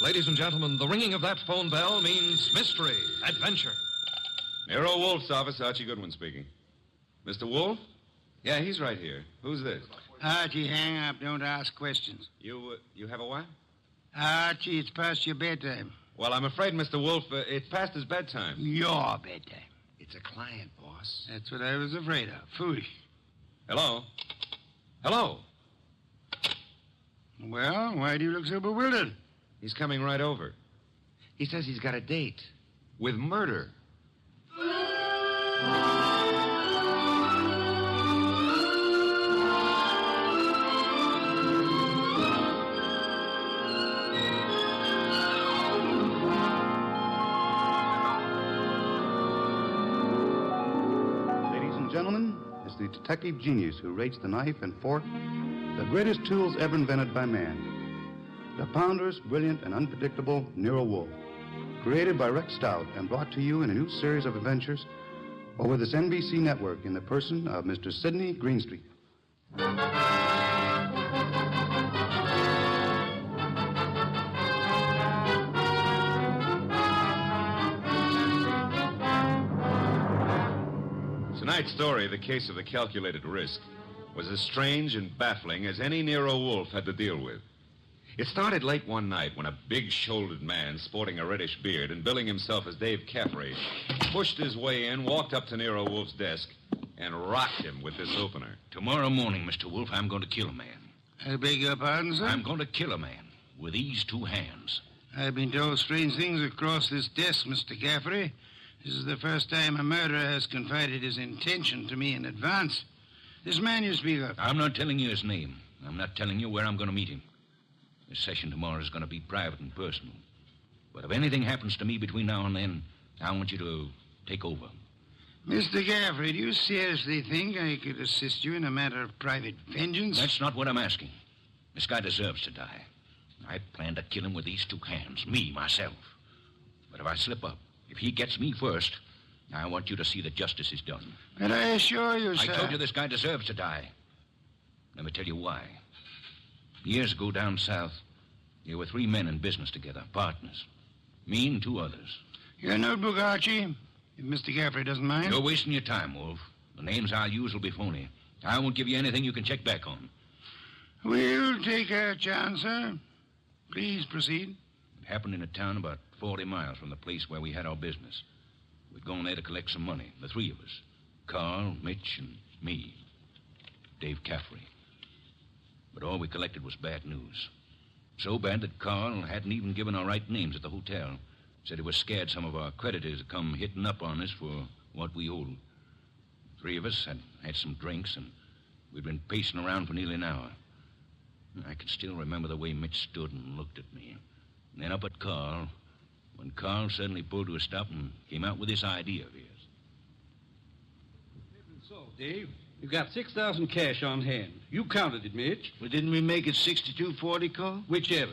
Ladies and gentlemen, the ringing of that phone bell means mystery, adventure. Nero Wolfe's office, Archie Goodwin speaking. Mr. Wolfe? Yeah, he's right here. Who's this? Archie, hang up. Don't ask questions. You have a what? Archie, it's past your bedtime. Well, I'm afraid, Mr. Wolfe, it's past his bedtime. Your bedtime. It's a client, boss. That's what I was afraid of. Foolish. Hello? Hello? Well, why do you look so bewildered? He's coming right over. He says he's got a date with murder. Ladies and gentlemen, it's the detective genius who rates the knife and fork, the greatest tools ever invented by man. The ponderous, brilliant, and unpredictable Nero Wolfe, created by Rex Stout and brought to you in a new series of adventures over this NBC network in the person of Mr. Sidney Greenstreet. Tonight's story, The Case of the Calculated Risk, was as strange and baffling as any Nero Wolfe had to deal with. It started late one night when a big-shouldered man sporting a reddish beard and billing himself as Dave Caffrey pushed his way in, walked up to Nero Wolfe's desk, and rocked him with this opener. Tomorrow morning, Mr. Wolfe, I'm going to kill a man. I beg your pardon, sir? I'm going to kill a man with these two hands. I've been told strange things across this desk, Mr. Caffrey. This is the first time a murderer has confided his intention to me in advance. This man you speak of. I'm not telling you his name. I'm not telling you where I'm going to meet him. This session tomorrow is going to be private and personal. But if anything happens to me between now and then, I want you to take over. Mr. Caffrey, do you seriously think I could assist you in a matter of private vengeance? That's not what I'm asking. This guy deserves to die. I plan to kill him with these two hands, me, myself. But if I slip up, if he gets me first, I want you to see that justice is done. And I assure you, sir... I told you this guy deserves to die. Let me tell you why. Years ago down south, there were three men in business together, partners. Me and two others. Your notebook, Archie, if Mr. Caffrey doesn't mind. You're wasting your time, Wolf. The names I'll use will be phony. I won't give you anything you can check back on. We'll take our chance, sir. Please proceed. It happened in a town about 40 miles from the place where we had our business. We'd gone there to collect some money, the three of us. Carl, Mitch, and me. Dave Caffrey. But all we collected was bad news. So bad that Carl hadn't even given our right names at the hotel. Said he was scared some of our creditors would come hitting up on us for what we owed. Three of us had some drinks, and we'd been pacing around for nearly an hour. I can still remember the way Mitch stood and looked at me. And then up at Carl, when Carl suddenly pulled to a stop and came out with this idea of his. So, Dave, you've got 6,000 cash on hand. You counted it, Mitch. Well, didn't we make it 6240, Carl? Whichever.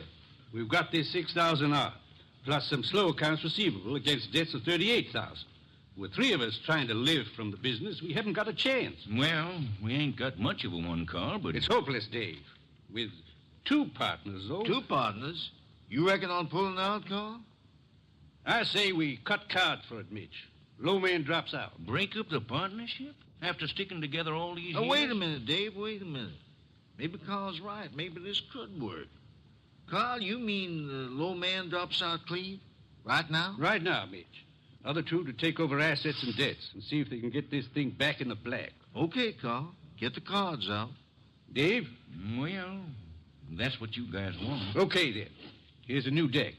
We've got this 6,000 odd, plus some slow accounts receivable against debts of 38,000. With three of us trying to live from the business, we haven't got a chance. Well, we ain't got much of a one, Carl, but... It's hopeless, Dave. With two partners, though. Two partners? You reckon on pulling out, Carl? I say we cut cards for it, Mitch. Low man drops out. Break up the partnership? After sticking together all these years? Wait a minute, Dave, wait a minute. Maybe Carl's right. Maybe this could work. Carl, you mean the low man drops out clean? Right now? Right now, Mitch. Other two to take over assets and debts and see if they can get this thing back in the black. Okay, Carl. Get the cards out. Dave? Well, that's what you guys want. Okay, then. Here's a new deck.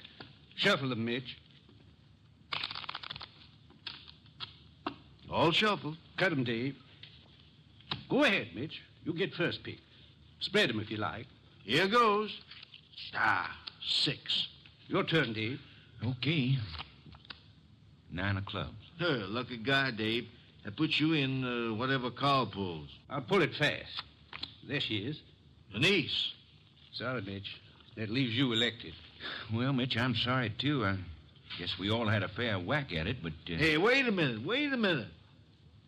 Shuffle them, Mitch. All shuffled. Cut them, Dave. Go ahead, Mitch. You get first pick. Spread them if you like. Here goes. 6. Your turn, Dave. Okay. 9 of clubs. Lucky guy, Dave. That puts you in whatever Carl pulls. I'll pull it fast. There she is. An ace. Sorry, Mitch. That leaves you elected. Well, Mitch, I'm sorry, too. I guess we all had a fair whack at it, but... Hey, wait a minute.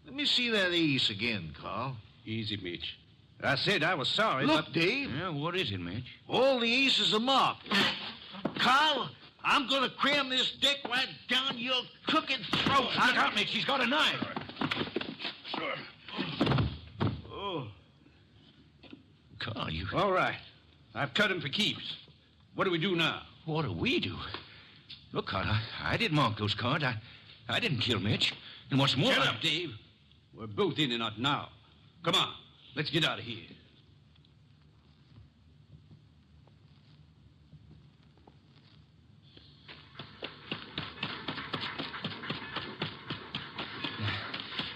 Let me see that ace again, Carl. Easy, Mitch. I said I was sorry, Look, but... Dave. Yeah, what is it, Mitch? All the aces are marked. Carl, I'm going to cram this dick right down your crooked throat. Look out, Mitch. He's got a knife. Oh. Carl, you... All right. I've cut him for keeps. What do we do now? What do we do? Look, Carl, I didn't mark those cards. I didn't kill Mitch. And what's more... Shut up, Dave. We're both in and out now. Come on. Let's get out of here.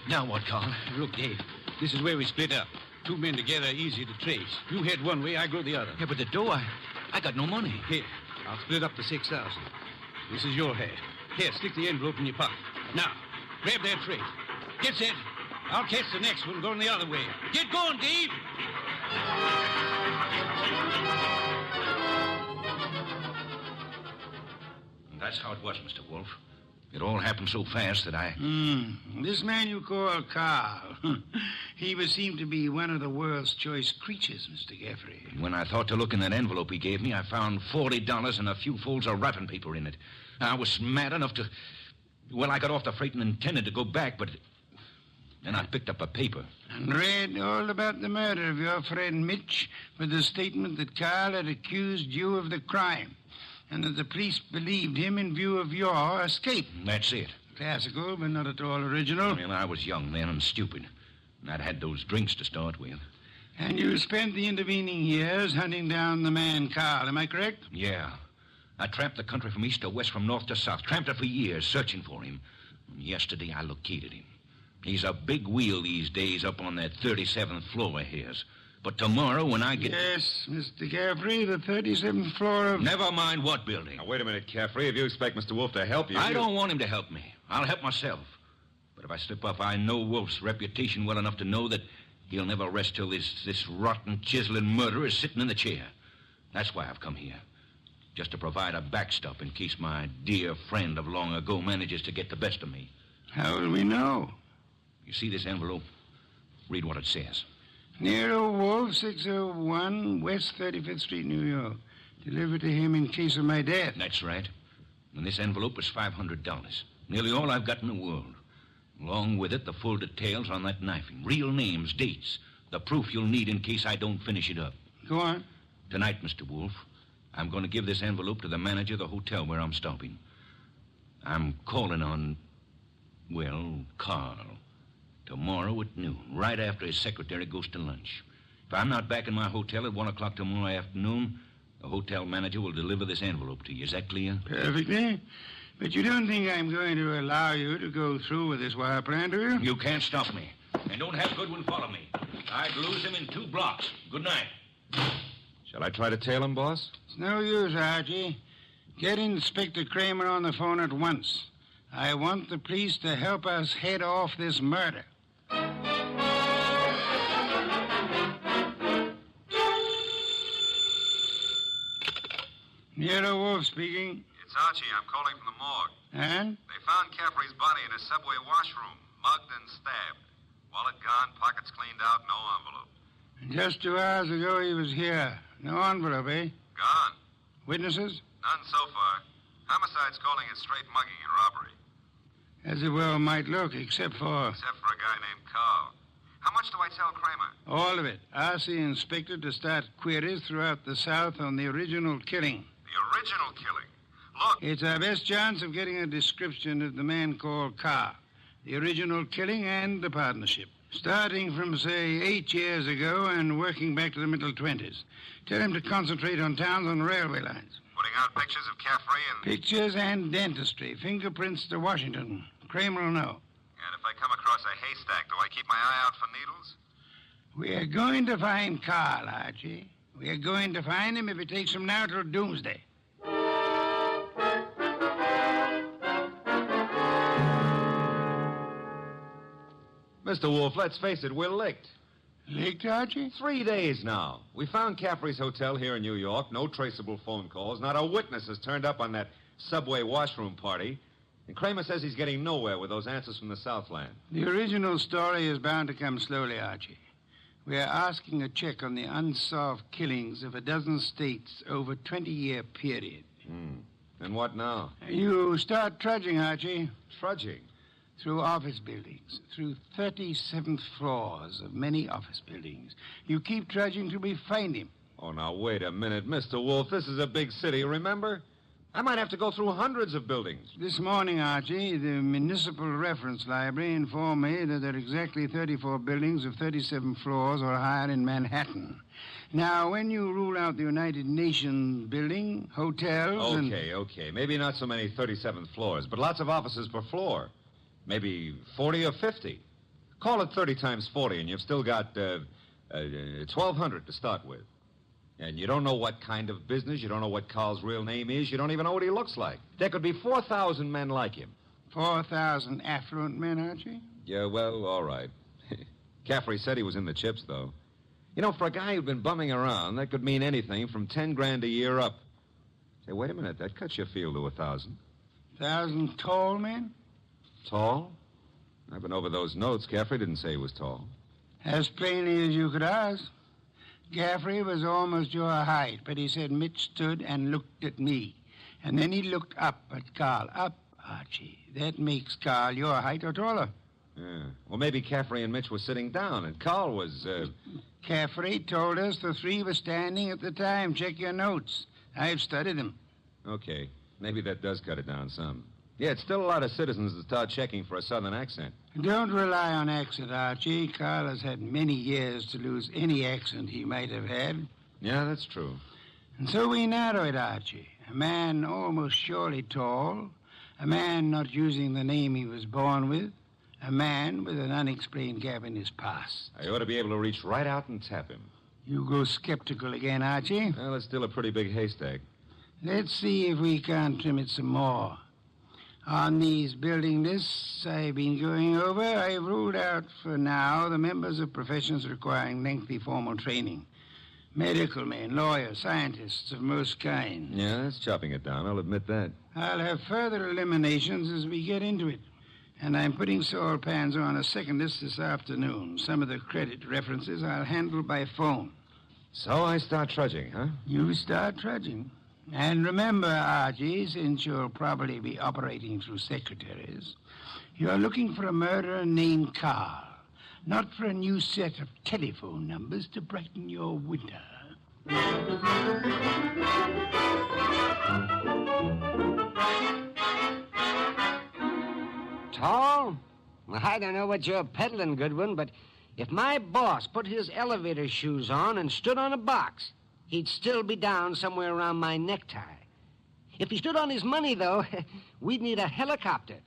Now what, Carl? Look, Dave, this is where we split up. Two men together, easy to trace. You head one way, I go the other. Yeah, but the dough, I got no money. Here, I'll split up the 6,000. This is your half. Here, stick the envelope in your pocket. Now, grab that freight. Get set. I'll catch the next one going the other way. Get going, Dave! And that's how it was, Mr. Wolfe. It all happened so fast that I... This man you call Carl, he would seem to be one of the world's choice creatures, Mr. Gaffrey. When I thought to look in that envelope he gave me, I found $40 and a few folds of wrapping paper in it. I was mad enough to... Well, I got off the freight and intended to go back, but... Then I picked up a paper. And read all about the murder of your friend Mitch with the statement that Carl had accused you of the crime and that the police believed him in view of your escape. That's it. Classical, but not at all original. Well, I was young then and stupid. And I'd had those drinks to start with. And you spent the intervening years hunting down the man Carl, am I correct? Yeah. I tramped the country from east to west, from north to south. Tramped it for years, searching for him. And yesterday I located him. He's a big wheel these days up on that 37th floor of his. But tomorrow when I get... Yes, Mr. Gaffrey, the 37th floor of... Never mind what building. Now, wait a minute, Caffrey. If you expect Mr. Wolfe to help you... I don't want him to help me. I'll help myself. But if I slip up, I know Wolfe's reputation well enough to know that he'll never rest till this rotten, chiseling murderer is sitting in the chair. That's why I've come here. Just to provide a backstop in case my dear friend of long ago manages to get the best of me. How will we know? You see this envelope? Read what it says. Nero Wolfe, 601 West 35th Street, New York. Delivered to him in case of my death. That's right. And this envelope is $500. Nearly all I've got in the world. Along with it, the full details on that knifing. Real names, dates. The proof you'll need in case I don't finish it up. Go on. Tonight, Mr. Wolfe, I'm going to give this envelope to the manager of the hotel where I'm stopping. I'm calling on, well, Carl. Tomorrow at noon, right after his secretary goes to lunch. If I'm not back in my hotel at 1 o'clock tomorrow afternoon, the hotel manager will deliver this envelope to you. Is that clear? Perfectly. But you don't think I'm going to allow you to go through with this wire plan, do you? You can't stop me. And don't have Goodwin follow me. I'd lose him in 2 blocks. Good night. Shall I try to tail him, boss? It's no use, Archie. Get Inspector Kramer on the phone at once. I want the police to help us head off this murder. Nero Wolfe speaking. It's Archie. I'm calling from the morgue. And? They found Caffrey's body in a subway washroom, mugged and stabbed. Wallet gone, pockets cleaned out, no envelope. Just 2 hours ago he was here. No envelope, eh? Gone. Witnesses? None so far. Homicide's calling it straight mugging and robbery. As it well might look, except for Except for a guy named Carl. How much do I tell Kramer? all of it. Ask the inspector to start queries throughout the South on the original killing. The original killing. Look. It's our best chance of getting a description of the man called Carr, the original killing and the partnership. Starting from, say, 8 years ago and working back to the middle 20s. Tell him to concentrate on towns and railway lines. Putting out pictures of Caffrey and... Pictures and dentistry. Fingerprints to Washington. Kramer will know. And if I come across a haystack, do I keep my eye out for needles? We are going to find Carl, Archie. We are going to find him if it takes from now till doomsday. Mr. Wolfe, let's face it, we're licked. Licked, Archie? 3 days now. We found Caffrey's hotel here in New York. No traceable phone calls. Not a witness has turned up on that subway washroom party. And Kramer says he's getting nowhere with those answers from the Southland. The original story is bound to come slowly, Archie. We are asking a check on the unsolved killings of a dozen states over a 20-year period. And what now? You start trudging, Archie, Trudging. through office buildings, through 37th floors of many office buildings. You keep trudging till we find him. Oh, now, wait a minute. Mr. Wolfe, this is a big city, remember? I might have to go through hundreds of buildings. This morning, Archie, the Municipal Reference Library informed me that there are exactly 34 buildings of 37 floors or higher in Manhattan. Now, when you rule out the United Nations building, hotels, and... Okay. Maybe not so many 37th floors, but lots of offices per floor. Maybe 40 or 50. Call it 30 times 40, and you've still got 1,200 to start with. And you don't know what kind of business, you don't know what Carl's real name is, you don't even know what he looks like. There could be 4,000 men like him. 4,000 affluent men, Archie? Yeah, well, all right. Caffrey said he was in the chips, though. You know, for a guy who'd been bumming around, that could mean anything from 10 grand a year up. Say, wait a minute, that cuts your field to 1,000. 1,000 tall men? Tall? I've been over those notes. Caffrey didn't say he was tall. As plainly as you could ask. Caffrey was almost your height, but he said Mitch stood and looked at me. And then he looked up at Carl. Up, Archie. That makes Carl your height or taller. Yeah. Well, maybe Caffrey and Mitch were sitting down, and Carl was, Caffrey told us the three were standing at the time. Check your notes. I've studied them. Okay. Maybe that does cut it down some. Yeah, it's still a lot of citizens that start checking for a southern accent. Don't rely on accent, Archie. Carl has had many years to lose any accent he might have had. Yeah, that's true. And so we narrow it, Archie. A man almost surely tall. A man not using the name he was born with. A man with an unexplained gap in his past. I ought to be able to reach right out and tap him. You go skeptical again, Archie. Well, it's still a pretty big haystack. Let's see if we can't trim it some more. On these building lists I've been going over, I've ruled out for now the members of professions requiring lengthy formal training. Medical men, lawyers, scientists of most kinds. Yeah, that's chopping it down, I'll admit that. I'll have further eliminations as we get into it. And I'm putting Saul Panzer on a second list this afternoon. Some of the credit references I'll handle by phone. So I start trudging, huh? You start trudging. And remember, Archie, since you'll probably be operating through secretaries, you're looking for a murderer named Carl, not for a new set of telephone numbers to brighten your winter. Tall? Well, I don't know what you're peddling, Goodwin, but if my boss put his elevator shoes on and stood on a box, he'd still be down somewhere around my necktie. If he stood on his money, though, we'd need a helicopter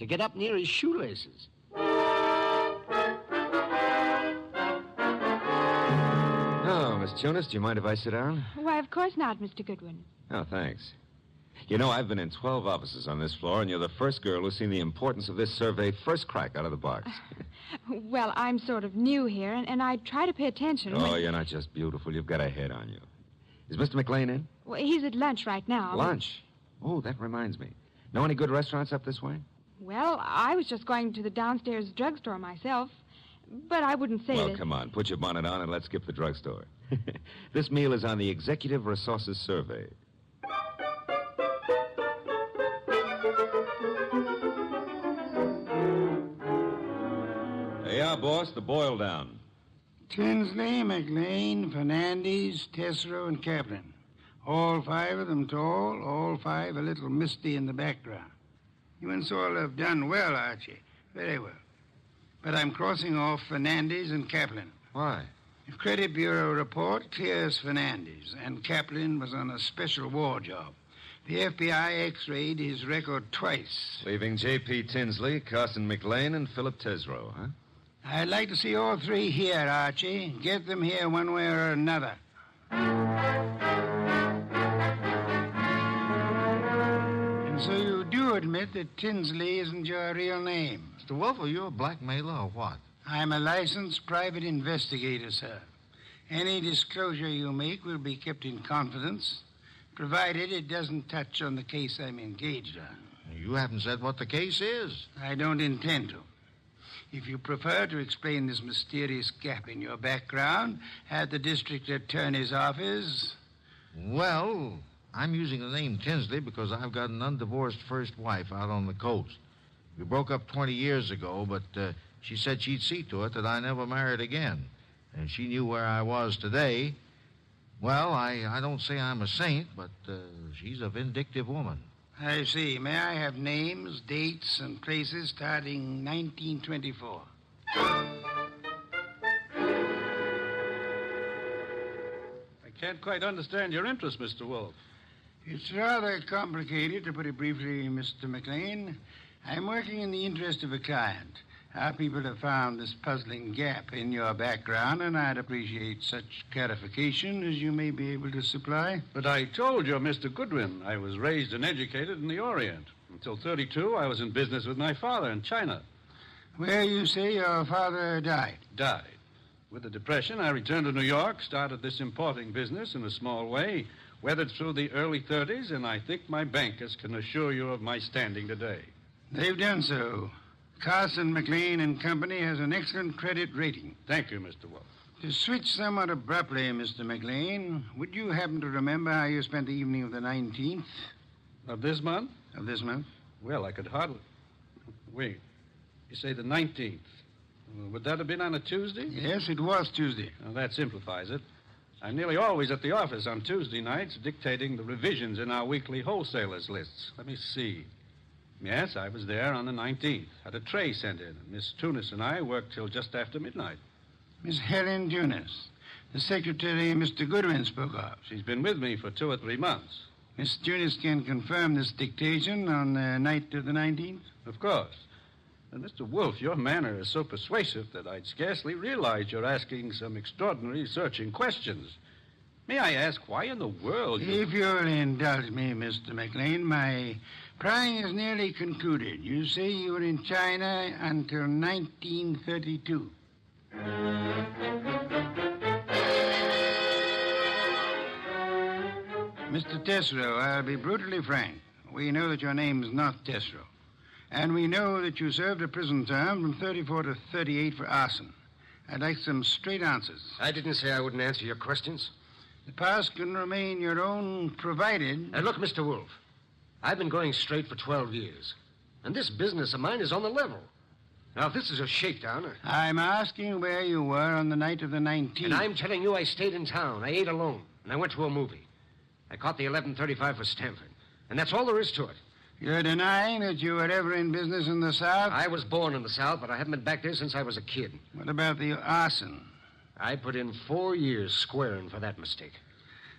to get up near his shoelaces. Oh, Miss Tunis, do you mind if I sit down? Why, of course not, Mr. Goodwin. Oh, thanks. You know, I've been in 12 offices on this floor, and you're the first girl who's seen the importance of this survey first crack out of the box. Well, I'm sort of new here, and I try to pay attention. Oh, you're not just beautiful. You've got a head on you. Is Mr. McLean in? Well, he's at lunch right now. Lunch? Oh, that reminds me. Know any good restaurants up this way? Well, I was just going to the downstairs drugstore myself, but I wouldn't say Well, that... come on. Put your bonnet on and let's skip the drugstore. This meal is on the Executive Resources Survey. There you are, boss. The boil down. Tinsley, McLean, Fernandez, Tesreau, and Kaplan. All five of them tall, all five a little misty in the background. You and Saul have done well, Archie. Very well. But I'm crossing off Fernandez and Kaplan. Why? The Credit Bureau report clears Fernandez, and Kaplan was on a special war job. The FBI x-rayed his record twice. Leaving J.P. Tinsley, Carson McLean, and Philip Tesreau, huh? I'd like to see all three here, Archie. Get them here one way or another. And so you do admit that Tinsley isn't your real name? Mr. Wolfe, are you a blackmailer or what? I'm a licensed private investigator, sir. Any disclosure you make will be kept in confidence, provided it doesn't touch on the case I'm engaged on. You haven't said what the case is. I don't intend to. If you prefer to explain this mysterious gap in your background at the district attorney's office... Well, I'm using the name Tinsley because I've got an undivorced first wife out on the coast. We broke up 20 years ago, but she said she'd see to it that I never married again. And she knew where I was today. Well, I don't say I'm a saint, but she's a vindictive woman. I see. May I have names, dates, and places starting 1924? I can't quite understand your interest, Mr. Wolfe. It's rather complicated, to put it briefly, Mr. McLean. I'm working in the interest of a client. Our people have found this puzzling gap in your background, and I'd appreciate such clarification as you may be able to supply. But I told you, Mr. Goodwin, I was raised and educated in the Orient. Until 32, I was in business with my father in China. Where you say your father died? Died. With the Depression, I returned to New York, started this importing business in a small way, weathered through the early 30s, and I think my bankers can assure you of my standing today. They've done so. Carson, McLean and Company has an excellent credit rating. Thank you, Mr. Wolfe. To switch somewhat abruptly, Mr. McLean, would you happen to remember how you spent the evening of the 19th? Of this month? Of this month? Well, I could hardly... Wait. You say the 19th. Would that have been on a Tuesday? Yes, it was Tuesday. Well, that simplifies it. I'm nearly always at the office on Tuesday nights dictating the revisions in our weekly wholesalers' lists. Let me see. Yes, I was there on the 19th. Had a tray sent in. Miss Tunis and I worked till just after midnight. Miss Helen Tunis, the secretary Mr. Goodwin spoke of. She's been with me for 2 or 3 months. Miss Tunis can confirm this dictation on the night of the 19th? Of course. And Mr. Wolfe, your manner is so persuasive that I'd scarcely realize you're asking some extraordinary searching questions. May I ask why in the world you... If you'll indulge me, Mr. McLean, my prying is nearly concluded. You say you were in China until 1932. Mr. Tesreau, I'll be brutally frank. We know that your name's not Tesreau. And we know that you served a prison term from 34 to 38 for arson. I'd like some straight answers. I didn't say I wouldn't answer your questions. The past can remain your own, provided... Look, Mr. Wolfe, I've been going straight for 12 years. And this business of mine is on the level. Now, if this is a shakedown... I'm asking where you were on the night of the 19th. And I'm telling you I stayed in town. I ate alone. And I went to a movie. I caught the 11:35 for Stanford. And that's all there is to it. You're denying that you were ever in business in the South? I was born in the South, but I haven't been back there since I was a kid. What about the arson? I put in 4 years squaring for that mistake.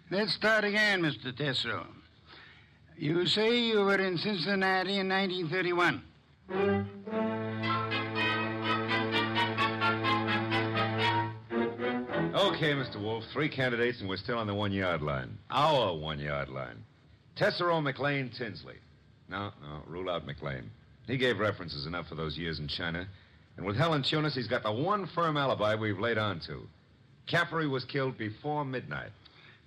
Let's start again, Mr. Tesreau. You say you were in Cincinnati in 1931. Okay, Mr. Wolfe, 3 candidates and we're still on the 1-yard line. Our 1-yard line. Tesreau, McLean, Tinsley. No, rule out McLean. He gave references enough for those years in China. And with Helen Tunis, he's got the one firm alibi we've laid on to. Caffrey was killed before midnight.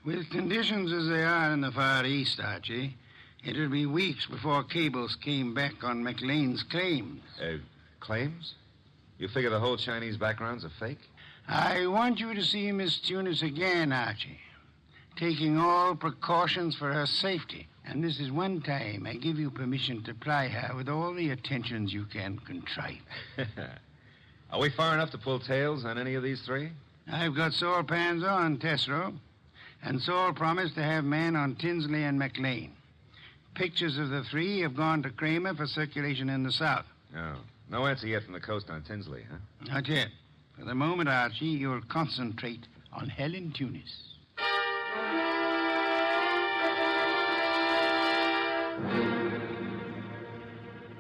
With conditions as they are in the Far East, Archie, it'll be weeks before cables came back on McLean's claims. Claims? You figure the whole Chinese background's a fake? I want you to see Miss Tunis again, Archie, taking all precautions for her safety. And this is one time I give you permission to ply her with all the attentions you can contrive. Are we far enough to pull tails on any of these 3? I've got Saul pans on Tesreau, and Saul promised to have men on Tinsley and McLean. Pictures of the 3 have gone to Kramer for circulation in the South. Oh. No answer yet from the coast on Tinsley, huh? Not yet. For the moment, Archie, you'll concentrate on Helen Tunis.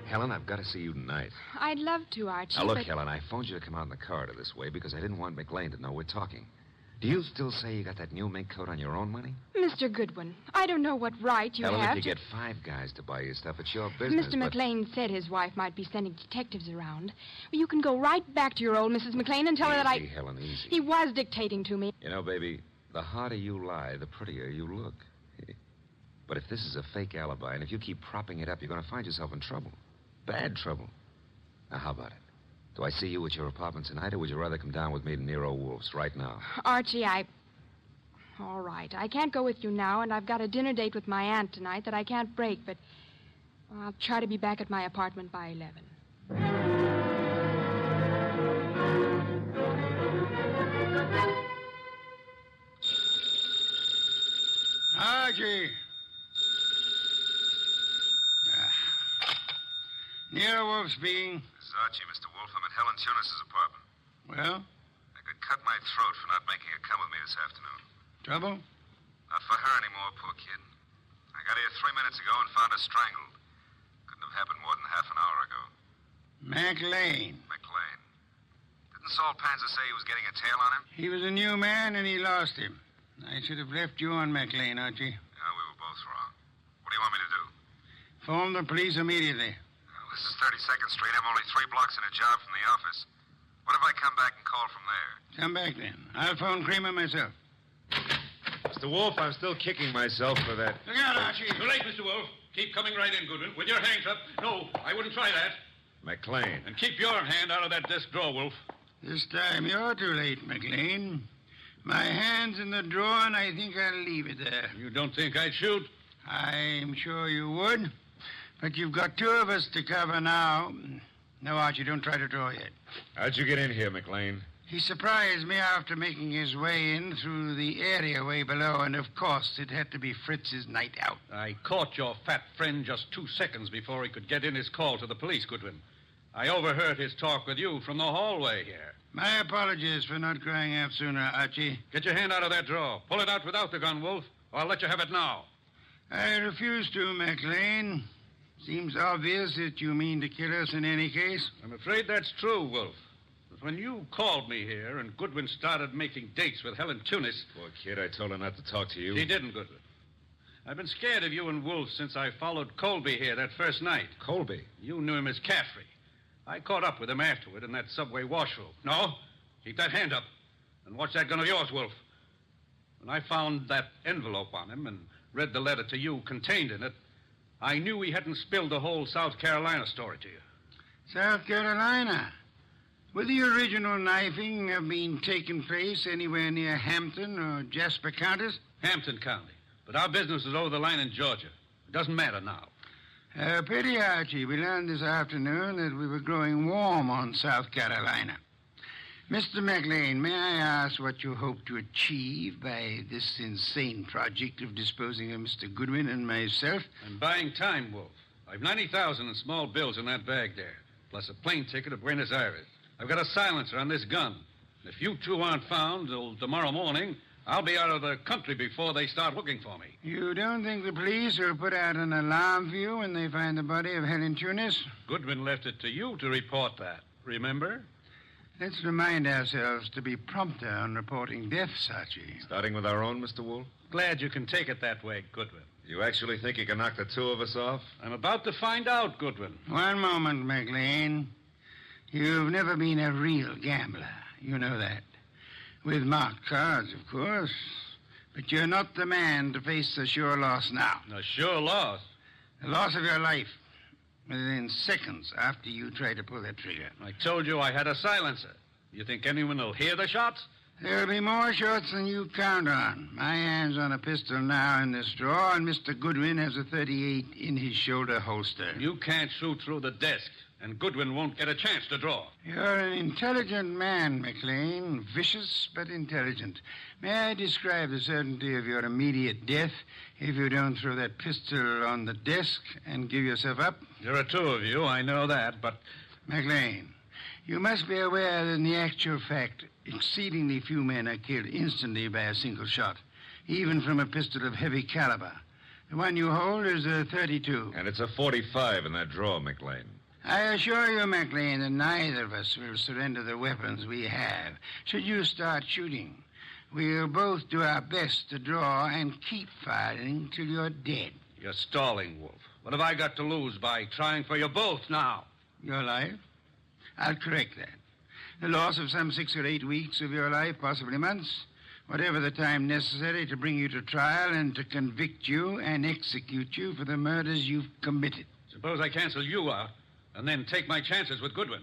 Helen, I've got to see you tonight. I'd love to, Archie. Now, look, but... Helen, I phoned you to come out in the corridor this way because I didn't want McLean to know we're talking. Do you still say you got that new mink coat on your own money? Mr. Goodwin, I don't know what right you Helen, have if you to... get 5 guys to buy your stuff, it's your business, Mr. McLean said his wife might be sending detectives around. Well, you can go right back to your old Mrs. McLean and tell her that I... Easy, Helen, easy. He was dictating to me. You know, baby, the harder you lie, the prettier you look. But if this is a fake alibi, and if you keep propping it up, you're going to find yourself in trouble. Bad trouble. Now, how about it? Do I see you at your apartment tonight, or would you rather come down with me to Nero Wolfe's right now? Archie, All right. I can't go with you now, and I've got a dinner date with my aunt tonight that I can't break, but I'll try to be back at my apartment by 11. Archie. Nero Wolfe speaking. This is Archie, Mr. Wolfe. I'm at Helen Tunis's apartment. Well, I could cut my throat for not making her come with me this afternoon. trouble? Not for her anymore, poor kid. I got here 3 minutes ago and found her strangled. Couldn't have happened more than half an hour ago. McLean. McLean. Didn't Saul Panzer say he was getting a tail on him? He was a new man, and he lost him. I should have left you on McLean, Archie. Yeah, we were both wrong. What do you want me to do? Phone the police immediately. Well, this is 32nd Street. I'm only 3 blocks in a job from the office. What if I come back and call from there? Come back then. I'll phone Kramer myself. Mr. Wolfe, I'm still kicking myself for that. Look out, Archie. Too late, Mr. Wolfe. Keep coming right in, Goodwin, with your hands up. No, I wouldn't try that. McLean. And keep your hand out of that desk drawer, Wolfe. This time you're too late, McLean. My hand's in the drawer, and I think I'll leave it there. You don't think I'd shoot? I'm sure you would. But you've got 2 of us to cover now. No, Archie, don't try to draw yet. How'd you get in here, McLean? He surprised me after making his way in through the area way below, and of course it had to be Fritz's night out. I caught your fat friend just 2 seconds before he could get in his call to the police, Goodwin. I overheard his talk with you from the hallway here. My apologies for not crying out sooner, Archie. Get your hand out of that drawer. Pull it out without the gun, Wolfe, or I'll let you have it now. I refuse to, McLean. Seems obvious that you mean to kill us in any case. I'm afraid that's true, Wolfe. But when you called me here and Goodwin started making dates with Helen Tunis... Poor kid, I told her not to talk to you. She didn't, Goodwin. I've been scared of you and Wolfe since I followed Colby here that first night. Colby? You knew him as Caffrey. I caught up with him afterward in that subway washroom. No, keep that hand up. And watch that gun of yours, Wolfe. When I found that envelope on him and read the letter to you contained in it, I knew he hadn't spilled the whole South Carolina story to you. South Carolina? Would the original knifing have been taking place anywhere near Hampton or Jasper counties? Hampton County. But our business is over the line in Georgia. It doesn't matter now. Pity, Archie. We learned this afternoon that we were growing warm on South Carolina. Mr. McLean, may I ask what you hope to achieve by this insane project of disposing of Mr. Goodwin and myself? I'm buying time, Wolfe. I've $90,000 in small bills in that bag there, plus a plane ticket to Buenos Aires. I've got a silencer on this gun. If you 2 aren't found till tomorrow morning, I'll be out of the country before they start looking for me. You don't think the police will put out an alarm for you when they find the body of Helen Tunis? Goodwin left it to you to report that, remember? Let's remind ourselves to be prompter on reporting deaths, Archie. Starting with our own, Mr. Wolfe? Glad you can take it that way, Goodwin. You actually think you can knock the 2 of us off? I'm about to find out, Goodwin. One moment, McLean. You've never been a real gambler. You know that. With marked cards, of course. But you're not the man to face a sure loss now. A sure loss? The loss of your life. Within seconds after you try to pull that trigger. I told you I had a silencer. You think anyone will hear the shots? There'll be more shots than you count on. My hand's on a pistol now in this drawer, and Mr. Goodwin has a .38 in his shoulder holster. You can't shoot through the desk, and Goodwin won't get a chance to draw. You're an intelligent man, McLean. Vicious, but intelligent. May I describe the certainty of your immediate death if you don't throw that pistol on the desk and give yourself up? There are 2 of you, I know that, but... McLean, you must be aware that in the actual fact, exceedingly few men are killed instantly by a single shot, even from a pistol of heavy caliber. The one you hold is a .32. And it's a .45 in that drawer, McLean. I assure you, McLean, that neither of us will surrender the weapons we have. Should you start shooting, we'll both do our best to draw and keep firing till you're dead. You're stalling, Wolfe. What have I got to lose by trying for you both now? Your life? I'll correct that. The loss of some 6 or 8 weeks of your life, possibly months. Whatever the time necessary to bring you to trial and to convict you and execute you for the murders you've committed. Suppose I cancel you out and then take my chances with Goodwin.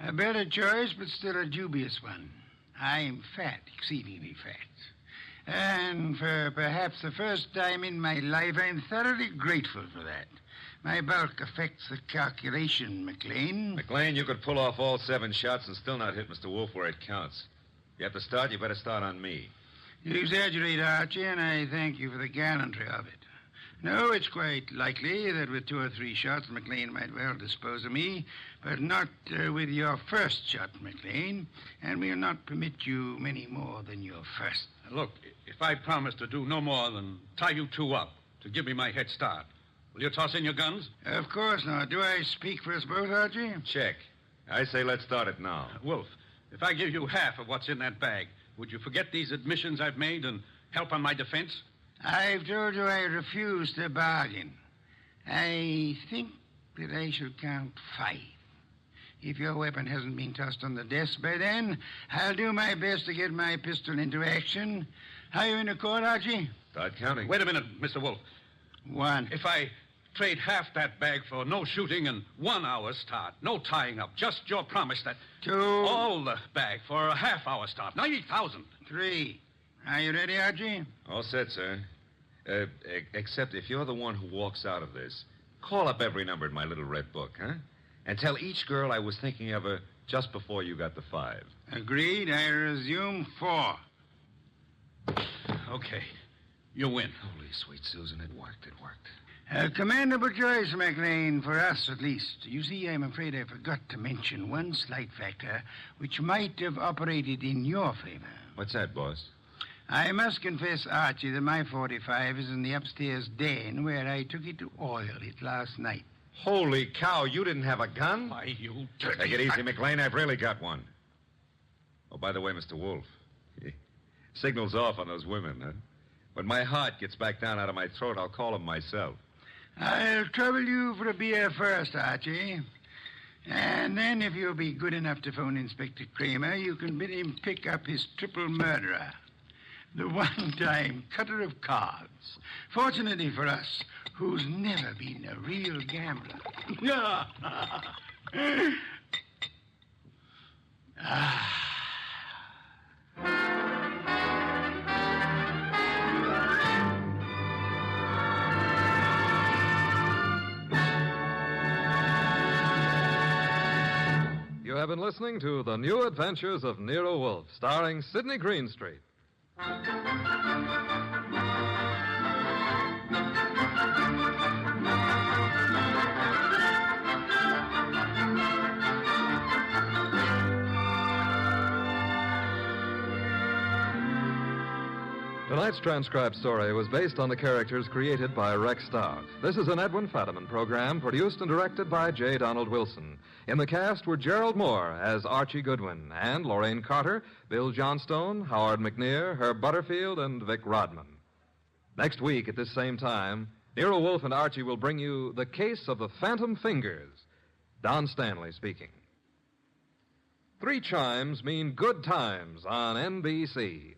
A better choice, but still a dubious one. I'm fat, exceedingly fat. And for perhaps the first time in my life, I'm thoroughly grateful for that. My bulk affects the calculation, McLean. McLean, you could pull off all 7 shots and still not hit Mr. Wolfe where it counts. If you have to start, you better start on me. You exaggerate, Archie, and I thank you for the gallantry of it. No, it's quite likely that with 2 or 3 shots, McLean might well dispose of me, but not with your first shot, McLean, and we'll not permit you many more than your first. Look, if I promise to do no more than tie you 2 up to give me my head start, will you toss in your guns? Of course not. Do I speak for us both, Archie? Check. I say let's start it now. Wolf, if I give you half of what's in that bag, would you forget these admissions I've made and help on my defense? I've told you I refuse to bargain. I think that I shall count 5. If your weapon hasn't been tossed on the desk by then, I'll do my best to get my pistol into action. Are you in accord, Archie? Start counting. Wait a minute, Mr. Wolf. 1. If I trade half that bag for no shooting and 1 hour's start, no tying up, just your promise that... 2. All the bag for a half-hour start, 90,000. 3. Are you ready, Archie? All set, sir. Except if you're the one who walks out of this, call up every number in my little red book, huh? And tell each girl I was thinking of her just before you got the 5. Agreed. I resume 4. Okay. You win. Holy sweet Susan, it worked. Commendable choice, McLean, for us at least. You see, I'm afraid I forgot to mention one slight factor which might have operated in your favor. What's that, boss? I must confess, Archie, that my 45 is in the upstairs den where I took it to oil it last night. Holy cow, you didn't have a gun? Why, you dirty... Take it easy, McLean. I've really got one. Oh, by the way, Mr. Wolfe, signal's off on those women, huh? When my heart gets back down out of my throat, I'll call them myself. I'll trouble you for a beer first, Archie. And then, if you'll be good enough to phone Inspector Kramer, you can bid him pick up his triple murderer. The one-time cutter of cards. Fortunately for us, who's never been a real gambler. You have been listening to The New Adventures of Nero Wolfe, starring Sidney Greenstreet. Tonight's transcribed story was based on the characters created by Rex Stout. This is an Edwin Fadiman program produced and directed by J. Donald Wilson. In the cast were Gerald Moore as Archie Goodwin and Lorraine Carter, Bill Johnstone, Howard McNear, Herb Butterfield, and Vic Rodman. Next week at this same time, Nero Wolfe and Archie will bring you The Case of the Phantom Fingers. Don Stanley speaking. 3 chimes mean good times on NBC.